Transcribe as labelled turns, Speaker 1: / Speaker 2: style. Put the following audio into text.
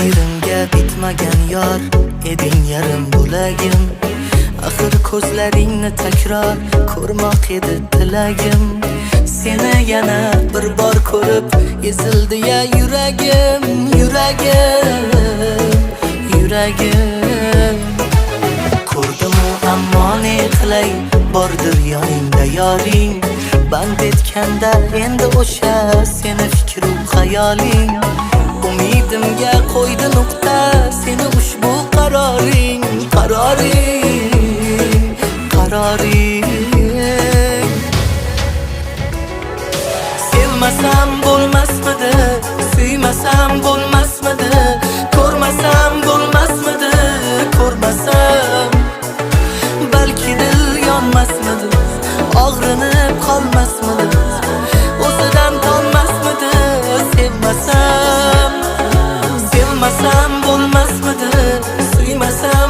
Speaker 1: Taqdirimga bitmagan yor eding yarim bo'lagim. Axir ko'zlaringni takror ko'rmoq edi tilagim. Seni yana bir bor ko'rib ezildi ya yuragim, yuragim, yuragim. Ko'rdimu ammo ne qilay, bordir yoningda yoring. Band etganda endi o'sha seni fikru xayoling. Umidimga qo'ydi nuqta seni ushbu qaroring, qaroring, qaroring. Sevmasam bo'lmasmidi, suymasam bo'lmasmidi, ko'rmasam bo'lmasmidi, ko'rmasam balki dil yonmasmidi, og'rinib qolmasmidi, o'zidan tonmasmidi. Sevmasam, sevmasam bo'lmasmidi, suymasam